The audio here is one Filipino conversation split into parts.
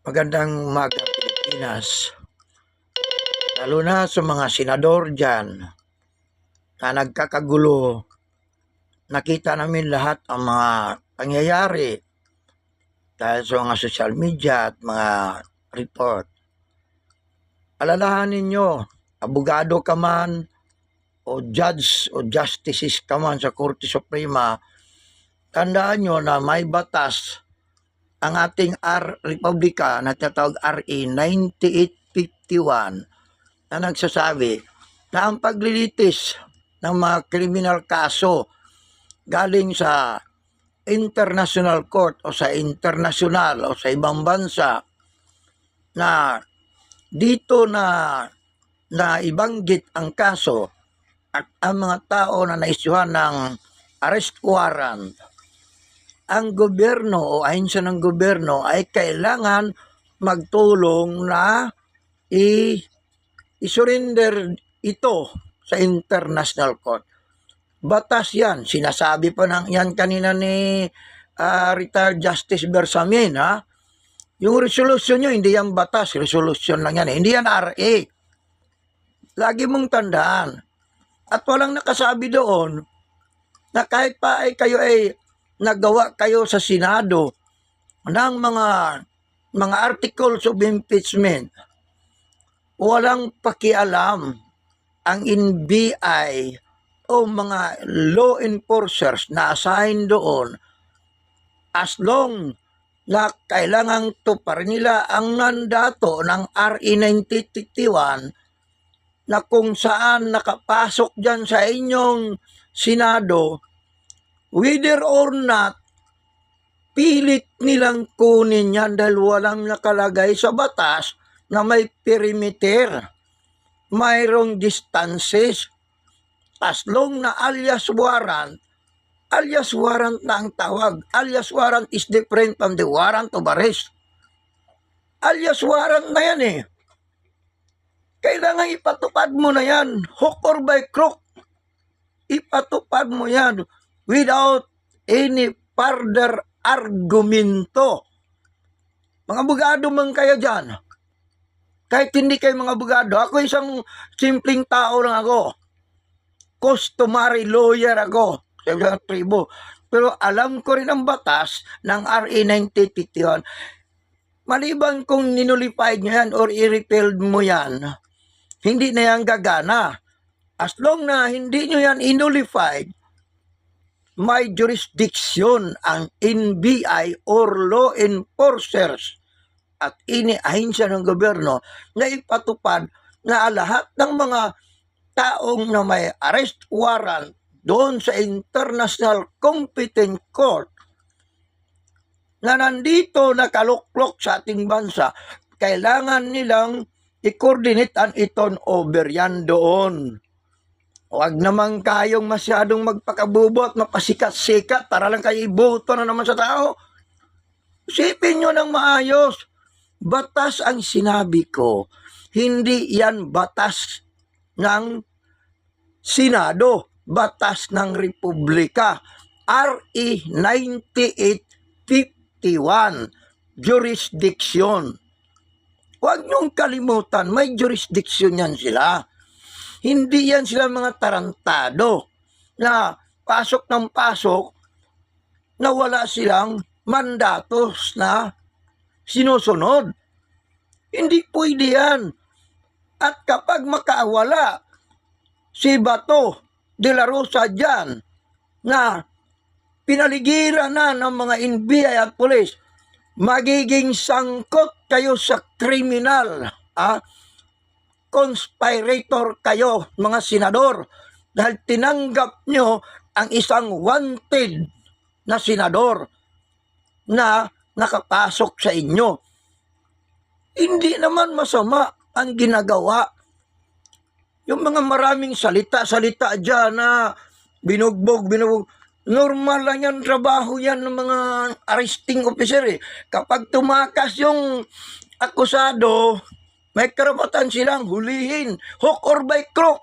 Magandang umaga Pilipinas. Lalo na sa mga senador dyan na nagkakagulo. Nakita namin lahat ang mga pangyayari dahil sa mga social media at mga report. Alalahanin nyo, abogado ka man o judge o justices ka man sa Korte Suprema, tandaan nyo na may batas ang ating Republika na tatawag RA 9851 na nagsasabi na ang paglilitis ng mga kriminal kaso galing sa international court o sa international o sa ibang bansa na dito na ibanggit ang kaso at ang mga tao na naisyuhan ng arrest warrant, ang gobyerno o ahensya ng gobyerno ay kailangan magtulong na i-surrender ito sa international court. Batas yan. Sinasabi pa yan kanina ni retired Justice Bersamin, ha? Yung resolution nyo, hindi yan batas. Resolution lang yan. Hindi yan RA. Lagi mong tandaan. At walang nakasabi doon na kahit pa ay kayo ay nagawa kayo sa Senado ng mga articles of impeachment, walang pakialam ang NBI o mga law enforcers na assign doon as long na kailangang tuparin nila ang mandato ng RA 9851 na kung saan nakapasok dyan sa inyong Senado, whether or not, pilit nilang kunin yan dahil walang nakalagay sa batas na may perimeter, mayroong distances. As long na alias warrant na ang tawag. Alias warrant is different from the warrant of arrest. Alias warrant na yan eh. Kailangan ipatupad mo na yan, hook or by crook. Ipatupad mo yan without any further argumento. Mga abogado man kayo dyan. Kahit hindi kayo mga abogado, ako isang simpleng tao lang ako. Customary lawyer ako sa isang tribo. Pero alam ko rin ang batas ng RA 9851. Maliban kung ninulified nyo yan or i-repealed mo yan, hindi na yan gagana. As long na hindi nyo yan inulified, may jurisdiction ang NBI or law enforcers at iniahensya ng gobyerno na ipatupad na lahat ng mga taong na may arrest warrant doon sa International Competent Court na nandito nakaluklok sa ating bansa, kailangan nilang i-coordinate ang iton over yan doon. Huwag naman kayong masyadong magpakabubot, mapasikat-sikat para lang kayo iboto na naman sa tao. Isipin nyo ng maayos. Batas ang sinabi ko. Hindi yan batas ng Senado. Batas ng Republika. RE 9851. Jurisdiction. Huwag nyong kalimutan, may jurisdiction yan sila. Hindi yan sila mga tarantado na pasok ng pasok na wala silang mandatos na sinusunod. Hindi pwede yan. At kapag makawala si Bato de la Rosa dyan na pinaligiran na ng mga NBI at pulis, magiging sangkot kayo sa kriminal. Conspirator kayo, mga senador, dahil tinanggap nyo ang isang wanted na senador na nakapasok sa inyo. Hindi naman masama ang ginagawa. Yung mga maraming salita dyan na binugbog. Normal lang yan, trabaho yan ng mga arresting officer eh. Kapag tumakas yung akusado, may karapatan silang hulihin, hook or by crook.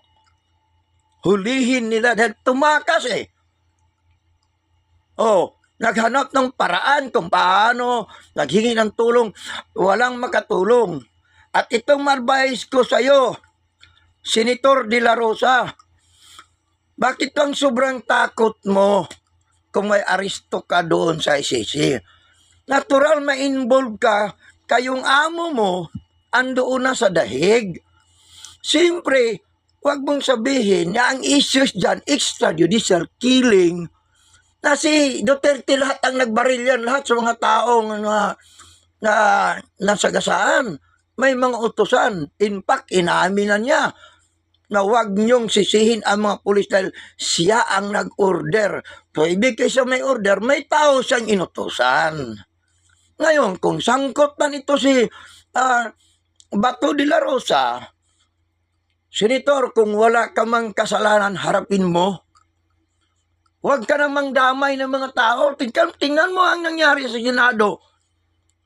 Hulihin nila dahil tumakas eh. Oh, naghanap ng paraan kung paano, naghingi ng tulong, walang makatulong. At itong advice ko sa iyo, Senator De La Rosa, bakit ang sobrang takot mo kung may aresto ka doon sa ICC? Natural ma-involve ka, kayong amo mo andoon na sa dahig. Siyempre, huwag mong sabihin na ang issues dyan, extrajudicial killing, na si Duterte lahat ang nagbaril yan, lahat sa mga taong nasagasaan. May mga utusan. In fact, inaamin na niya na huwag niyong sisihin ang mga pulis dahil siya ang nag-order. So, ibig kaysa may order, may tao siyang inutusan. Ngayon, kung sangkot man ito si Bato de la Rosa, Senator, kung wala ka mang kasalanan, harapin mo. Huwag ka namang damay ng mga tao. Tingnan mo ang nangyari sa Senado.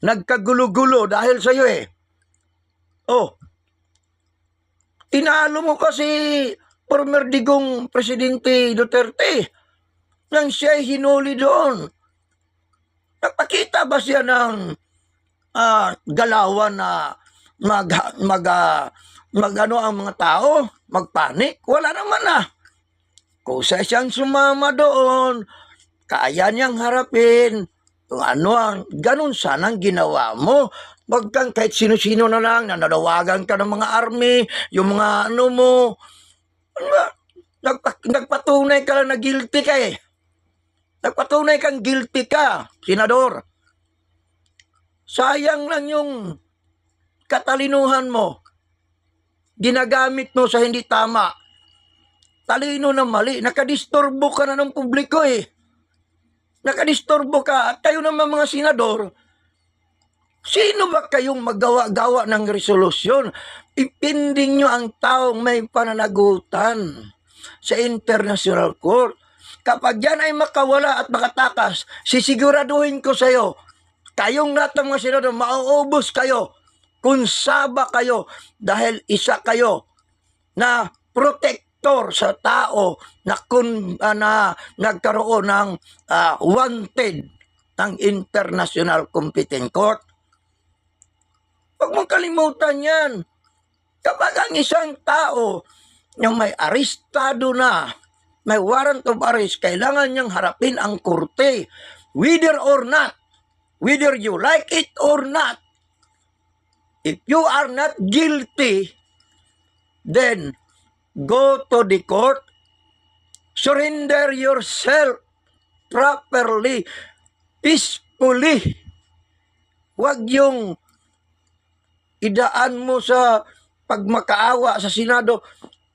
Nagkagulo-gulo dahil sa iyo eh. Oh, tinalo mo kasi former digong Presidente Duterte nang siya hinuli doon. Nagpakita ba siya ng galawan na magano ang mga tao? Magpanik? Wala naman na. Kusa siyang sumama doon, kaya niyang harapin. Kung ano ang, ganun sanang ginawa mo. Wag kang kahit sino-sino na lang, nananawagan ka ng mga army, yung mga ano mo. Nagpatunay ka lang na guilty ka eh. Nagpatunay kang guilty ka, Senador. Sayang lang yung katalinuhan mo. Ginagamit mo sa hindi tama. Talino na mali. Nakadisturbo ka na ng publiko eh. Nakadisturbo ka. At kayo naman mga senador, sino ba kayong magawa-gawa ng resolusyon? Ipinding nyo ang taong may pananagutan sa International Court. Kapag yan ay makawala at makatakas, sisiguraduhin ko sa iyo, kayong lahat ng mga senador, mauubos kayo, kunsaba kayo, dahil isa kayo na protector sa tao na nagkaroon ng wanted ng International Competent Court. Huwag mong kalimutan yan. Kapag ang isang tao yung may arestado na, may warrant of arrest, kailangan niyang harapin ang korte. Whether or not, whether you like it or not, if you are not guilty, then go to the court, surrender yourself properly, peacefully. Huwag yung idaan mo sa pagmakaawa sa Senado.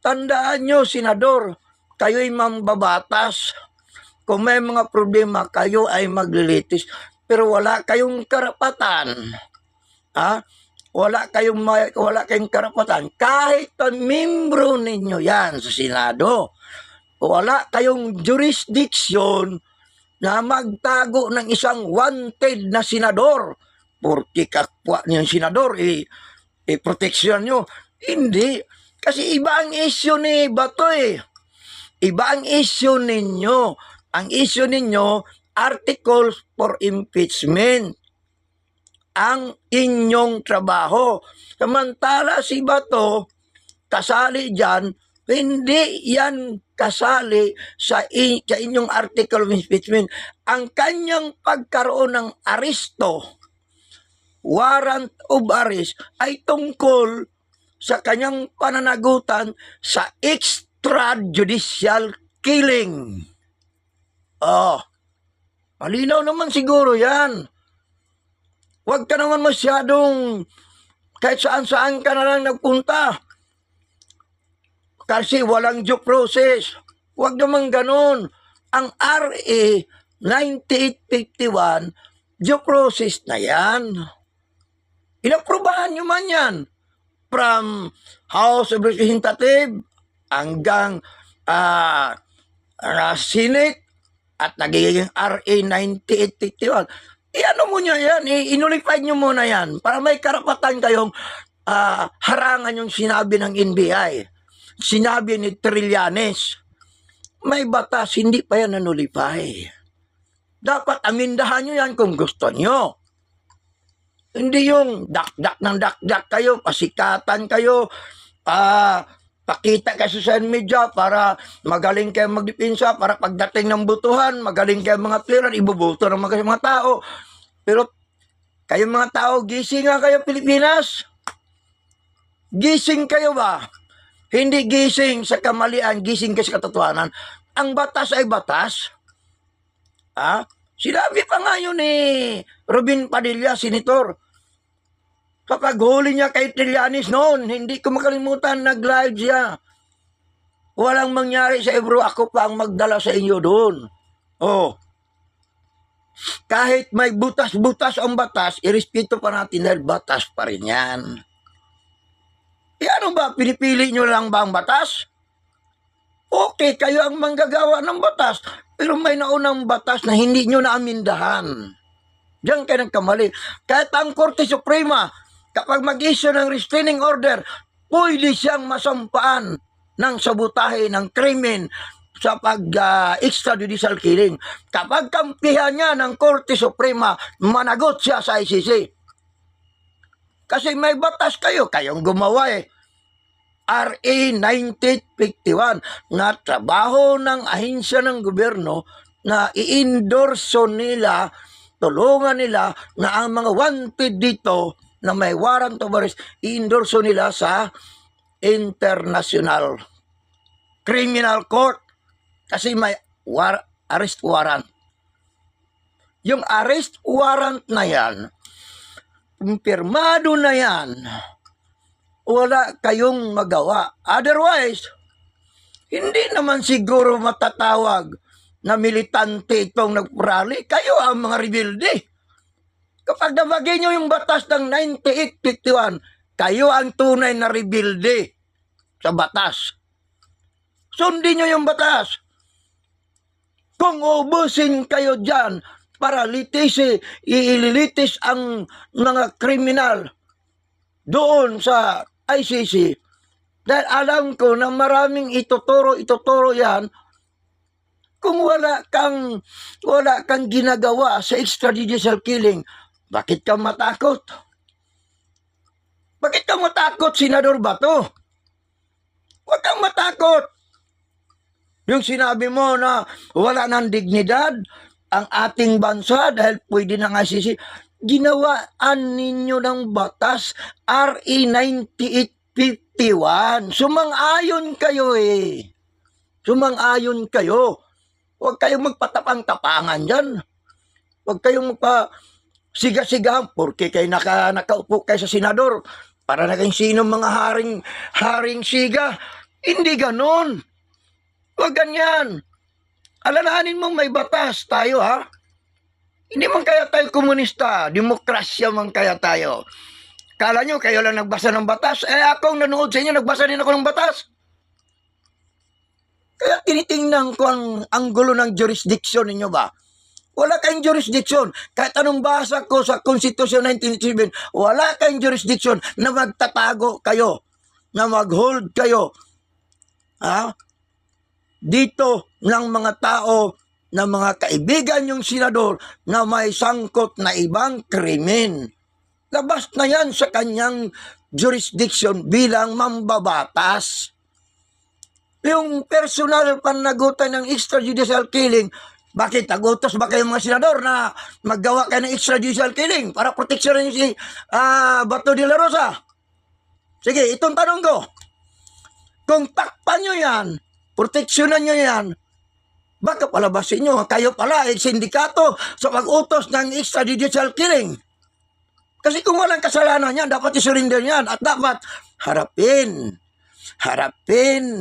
Tandaan nyo, Senador, kayo'y mambabatas. Kung may mga problema, kayo ay maglilitis. Pero wala kayong karapatan. Wala kayong karapatan. Kahit membro ninyo yan sa Senado. Wala kayong jurisdiction na magtago ng isang wanted na senador. Porque kapwa niyong senador, proteksyon nyo. Hindi. Kasi iba ang issue ni Bato eh. Iba ang issue ninyo. Ang issue ninyo, articles for impeachment. Ang inyong trabaho. Samantala si Bato, kasali dyan, hindi yan kasali sa inyong article of impeachment. Ang kanyang pagkaroon ng aresto, warrant of arrest, ay tungkol sa kanyang pananagutan sa extrajudicial killing. Malinaw naman siguro yan. Huwag ka naman masyadong kahit saan-saan ka na lang nagpunta. Kasi walang due process. Huwag naman ganun. Ang RA 9851, due process na yan. Inaprubahan nyo man yan. From House of Representatives hanggang Senate at nagiging RA 9851. Ano mo nyo yan? Inulify nyo muna yan para may karapatan kayong harangan yung sinabi ng NBI. Sinabi ni Trillanes. May batas, hindi pa yan nanulify. Dapat amindahan nyo yan kung gusto nyo. Hindi yung dakdak ng dakdak kayo, pasikatan kayo, pakita kayo sa social media para magaling kayo magdipinsa, para pagdating ng butuhan, magaling kayo mga player, ibubuto ng mga tao. Pero kayo mga tao, gising nga kayo Pilipinas. Gising kayo ba? Hindi gising sa kamalian, gising kayo sa katotohanan. Ang batas ay batas. Sinabi pa nga yun ni Robin Padilla, Senator. Kapag huli niya kay Trillanes noon, hindi ko makalimutan, nag-live siya. Walang mangyari sa Ebro, ako pa ang magdala sa inyo doon. Kahit may butas-butas ang batas, irespeto pa natin dahil batas pa rin yan. Ano ba, pinipili nyo lang ba ang batas? Okay, kayo ang manggagawa ng batas, pero may naunang batas na hindi nyo naamindahan. Diyan kayo nagkamali. Kahit ang Korte Suprema, kapag mag-issue ng restraining order, pwede siyang masampaan ng sabutahe, ng krimen sa pag-extrajudicial killing. Kapag kampihan niya ng Korte Suprema, managot siya sa ICC. Kasi may batas kayo, kayong gumawa RA 1951 na trabaho ng ahensya ng gobyerno na i-endorso nila, tulungan nila na ang mga wanted dito na may warrant of arrest, i-endorso nila sa International Criminal Court kasi may arrest warrant. Yung arrest warrant na yan, kumpirmado na yan, wala kayong magawa. Otherwise, hindi naman siguro matatawag na militante itong nag-rally. Kayo ang mga rebelde. Kapag nabagay nyo yung batas ng 9851, kayo ang tunay na rebelde sa batas. Sundin nyo yung batas. Kung ubusin kayo dyan para ililitis ang mga kriminal doon sa ICC, dahil alam ko na maraming ituturo yan, kung wala kang ginagawa sa extrajudicial killing, bakit ka matakot? Bakit ka matakot, Senador Bato? Huwag kang matakot. Yung sinabi mo na wala ng dignidad ang ating bansa dahil pwede ng ICC, ginawaan ninyo ng batas RA 9851. Sumang-ayon kayo Sumang-ayon kayo. Huwag kayong magpatapang-tapangan dyan. Huwag kayong magpa-siga-sigahan porque kayo nakaupo kayo sa senador para naging sino mga haring siga. Hindi ganon. Huwag ganyan. Alalahanin mong may batas tayo, Hindi man kaya tayo komunista, demokrasya man kaya tayo. Kala nyo, kayo lang nagbasa ng batas? Akong nanood sa inyo, nagbasa din ako ng batas. Kaya tinitingnan ko ang anggulo ng jurisdiction ninyo ba? Wala kayong jurisdiction. Kahit anong basa ko sa Constitution 1987, wala kayong jurisdiction na magtatago kayo, na mag-hold kayo. Dito ng mga tao, na mga kaibigan yung senador na may sangkot na ibang krimen. Labas na yan sa kanyang jurisdiction bilang mambabatas. Yung personal panagutan ng extrajudicial killing, bakit nagutos ba kayo mga senador na maggawa kayo ng extrajudicial killing para proteksyonan si Bato de la Rosa? Sige, itong tanong ko. Kung takpan nyo yan, proteksyonan nyo yan, baka palabasin nyo, kayo pala ay sindikato sa pag-utos ng extrajudicial killing. Kasi kung walang kasalanan yan, dapat isurrender yan at dapat harapin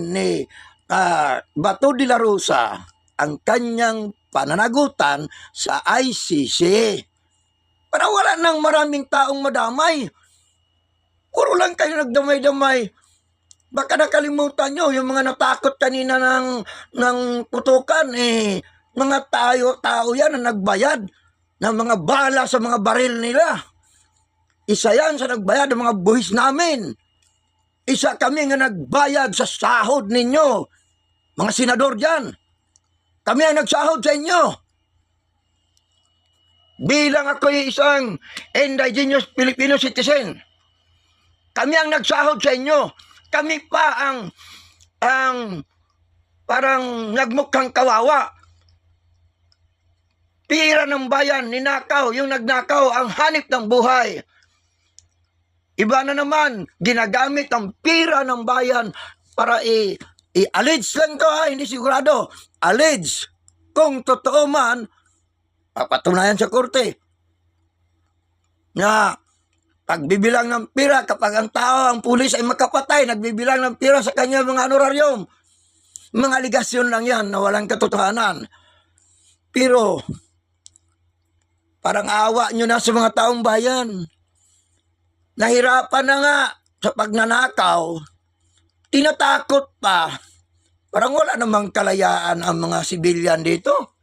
ni Bato de la Rosa ang kanyang pananagutan sa ICC. Para wala nang maraming taong madamay. Puro lang kayo nagdamay-damay. Baka nakalimutan nyo, yung mga natakot kanina ng putukan, mga tao yan na nagbayad ng mga bala sa mga baril nila. Isa yan sa nagbayad ng mga buhis namin. Isa kami nga nagbayad sa sahod ninyo. Mga senador dyan. Kami ang nagsahod sa inyo. bilang ako isang indigenous Filipino citizen, kami ang nagsahod sa inyo. Kami pa ang parang nagmukhang kawawa. Pira ng bayan, ninakaw, yung nagnakaw, ang hanip ng buhay. Iba na naman, ginagamit ang pira ng bayan para i-allege lang to ha, hindi sigurado. Allege. Kung totoo man, papatunayan sa korte na pagbibilang ng pira kapag ang tao, ang pulis ay makapatay, nagbibilang ng pira sa kanya mga honoraryum. Mga aligasyon lang yan na walang katotohanan. Pero, parang awa nyo na sa mga taong bayan. Nahirapan na nga sa pagnanakaw, tinatakot pa. Parang wala namang kalayaan ang mga sibilyan dito.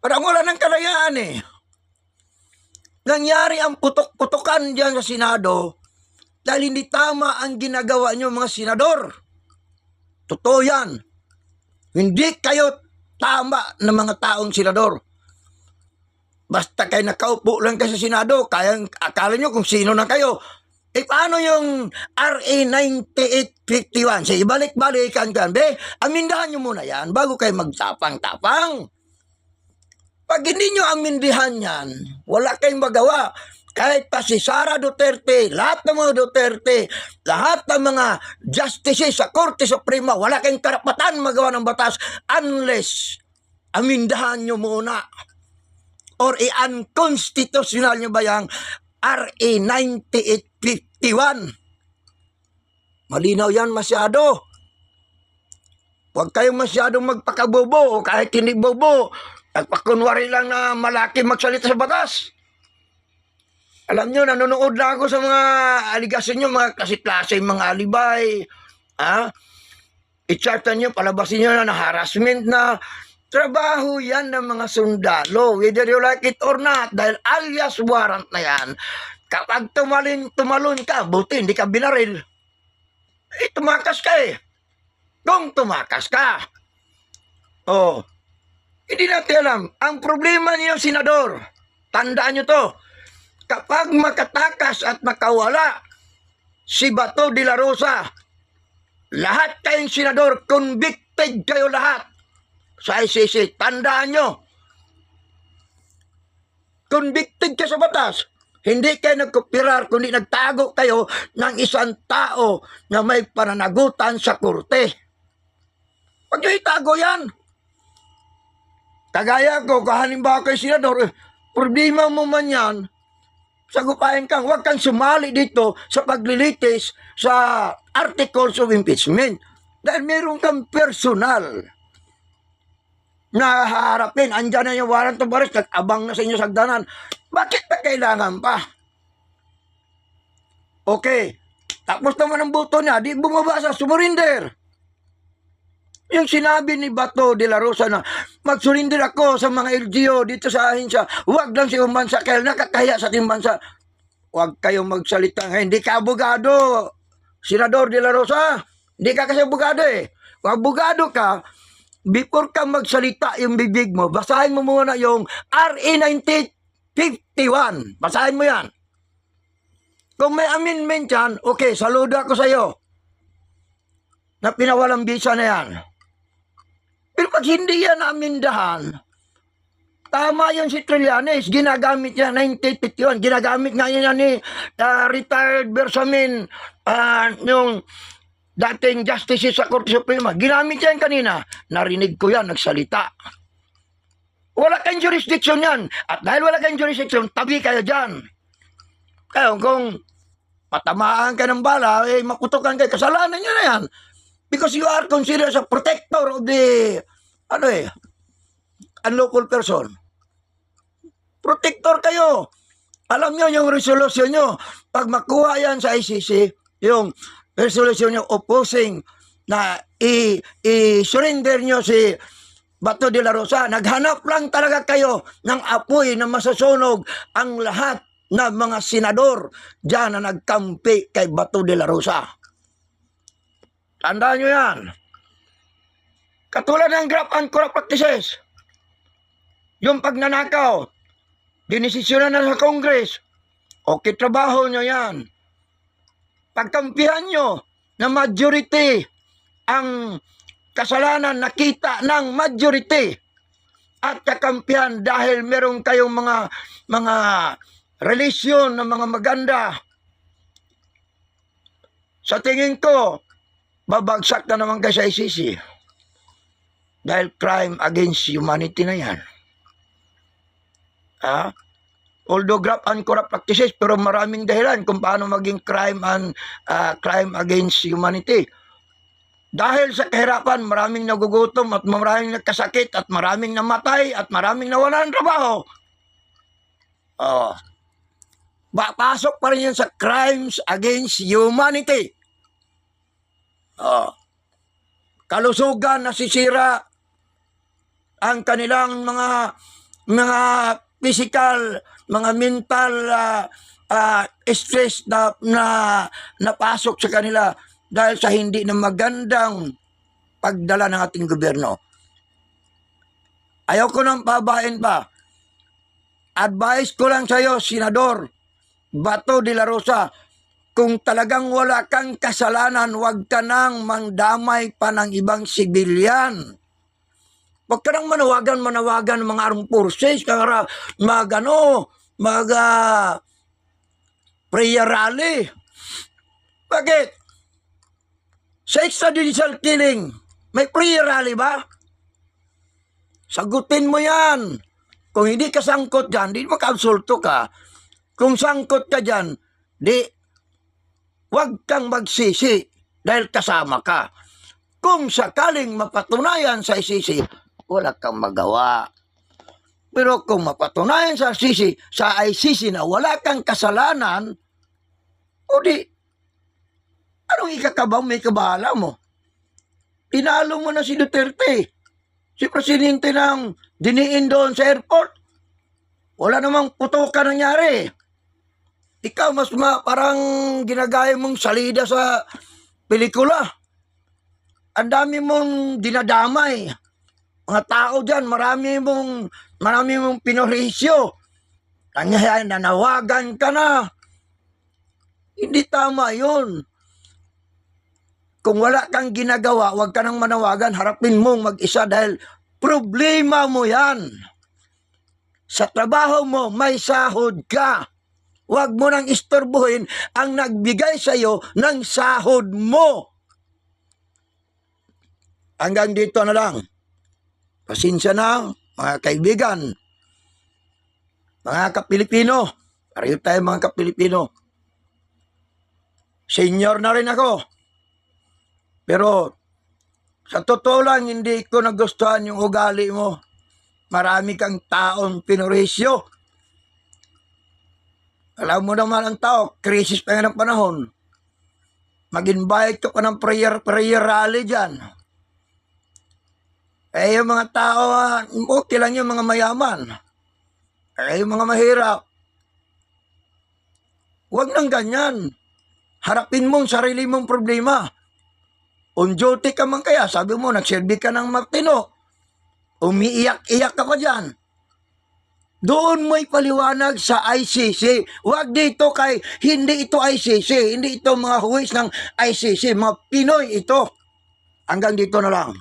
Parang wala nang kalayaan eh. Nangyari ang putok-putokan dyan sa Senado dahil hindi tama ang ginagawa nyo mga senador. Totoo yan. Hindi kayo tama ng mga taong senador. Basta kayo nakaupo lang kayo sa Senado, akala nyo kung sino na kayo. Eh paano yung RA 9851? Sige, balik-balikan ka. Amindahan nyo muna yan bago kayo magtapang-tapang. Pag hindi nyo amindihan yan, wala kayong magawa. Kahit pa si Sara Duterte, lahat ng mga Duterte, lahat ng mga justices sa Korte Suprema, wala kayong karapatan magawa ng batas unless amindahan nyo muna. Or i-unconstitutional nyo ba yung RA 9851? Malinaw yan masyado. Huwag kayong masyadong magpakabobo o kahit hindi bobo. Nagpakunwari lang na malaki magsalita sa batas. Alam nyo, nanonood na ako sa mga aligasyon nyo, mga klase-klase, mga alibay. I-chartan nyo, palabasin nyo na harassment na. Trabaho yan ng mga sundalo, whether you like it or not, dahil alias warrant na yan. Kapag tumalon ka, buti, hindi ka binaril. Tumakas ka eh. Kung tumakas ka. Hindi natin alam. Ang problema niyo, senador, tandaan nyo to, kapag makatakas at makawala si Bato de la Rosa, lahat kayong senador, convicted kayo lahat sa ICC. Tandaan nyo. Convicted ka sa batas. Hindi kayo nagkopirar, kundi nagtago kayo ng isang tao na may pananagutan sa korte. Huwag nyo itago yan. Kagaya ko, halimbawa kay senador, problema mo man yan, sagupain kang, huwag kang sumali dito sa paglilitis sa articles of impeachment. Dahil meron kang personal na haharapin. Andyan na yung warrant of arrest, nag-abang na sa inyo sagdanan. Bakit pa kailangan pa? Okay, tapos naman ang buto niya, di bumaba sa sumurinder. Yung sinabi ni Bato de la Rosa na magsurrender ako sa mga LGU dito sa ahensya, huwag lang si bansa, kaya nakakaya sa ating bansa. Huwag kayong magsalita. Hindi ka abogado, Senador de la Rosa. Hindi ka kasi abogado eh. Kung abogado ka, before ka magsalita yung bibig mo, basahin mo muna yung RA 1951. Basahin mo yan. Kung may amendment yan, okay, saludo ako sa iyo na pinawalang bisa na yan. Pero pag hindi yan amindahan, tama yun si Trillanes, ginagamit niya 1951, ginagamit nga yan ni retired Bersamin, yung dating justice sa Korte Suprema, ginamit yan kanina, narinig ko yan, nagsalita. Wala kang jurisdiction yan, at dahil wala kang jurisdiction, tabi kayo dyan. Kaya kung patamaan ka ng bala, maputokan kayo, kasalanan nyo na yan. Because you are considered as a protector of the, unlawful person. Protector kayo. Alam nyo yung resolution nyo. Pag makuha yan sa ICC, yung resolution nyo opposing na i-surrender nyo si Bato de la Rosa, naghanap lang talaga kayo ng apoy na masasunog ang lahat na mga senador dyan na nagkampi kay Bato de la Rosa. Tandaan nyo yan. Katulad ng graft and corrupt practices. Yung pagnanakaw. dinesisyonan na sa Congress. Okay, trabaho nyo yan. Pagkampihan nyo na majority ang kasalanan nakita ng majority at kakampihan dahil meron kayong mga relasyon ng mga maganda. Sa tingin ko, babagsak na naman kayo sa ICC. Dahil crime against humanity na yan. Although graft and corrupt practices, pero maraming dahilan kung paano maging crime against humanity. Dahil sa kahirapan, maraming nagugutom at maraming nagkasakit at maraming namatay at maraming nawala ng trabaho. Pasok pa rin yan sa crimes against humanity. Kalusugan nasisira, ang kanilang mga physical, mga mental stress na napasok sa kanila dahil sa hindi na magandang pagdala ng ating gobyerno. Ayaw ko nang pabain pa. Advice ko lang sa iyo, Senador Bato de la Rosa, kung talagang wala kang kasalanan, huwag ka nang mandamay pa ng ibang sibilyan. Huwag ka nang manawagan ng mga armed forces, prayer rally. Bakit? Sa extrajudicial killing, may prayer rally ba? Sagutin mo yan. Kung hindi ka sangkot dyan, di makaabsulto ka. Kung sangkot ka dyan, huwag kang magsisi dahil kasama ka. Kung sakaling mapatunayan sa ICC, wala kang magawa. Pero kung mapatunayan sa ICC na wala kang kasalanan, o di, anong ikakabang may kabahala mo? Tinalo mo na si Duterte. Si Presidente ng diniin doon sa airport. Wala namang putukan nangyari. Ikaw parang ginagaya mong salida sa pelikula. Ang dami mong dinadamay. Mga tao dyan, marami mong pinorisyo. Nanawagan ka na. Hindi tama yun. Kung wala kang ginagawa, huwag ka nang manawagan, harapin mong mag-isa dahil problema mo yan. Sa trabaho mo, may sahod ka. Huwag mo nang istorbohin ang nagbigay sa iyo ng sahod mo. Hanggang dito na lang. Pasensya na, mga kaibigan, mga Kapilipino. Pareho tayo mga Kapilipino. Senior na rin ako. Pero sa totoo lang, hindi ko nagustuhan yung ugali mo. Marami kang taong pinorisyo. Alam mo naman ang tao, krisis pa nga ng panahon. Mag-invite ka pa ng prayer rally dyan. Yung mga tao, okay lang yung mga mayaman. Yung mga mahirap. Huwag nang ganyan. Harapin mong sarili mong problema. On duty ka man kaya, sabi mo, nagsilbi ka ng matino. Umiiyak-iyak ka pa dyan. Doon mo ipaliwanag sa ICC. Huwag dito hindi ito ICC, hindi ito mga huwis ng ICC, mga Pinoy ito. Hanggang dito na lang.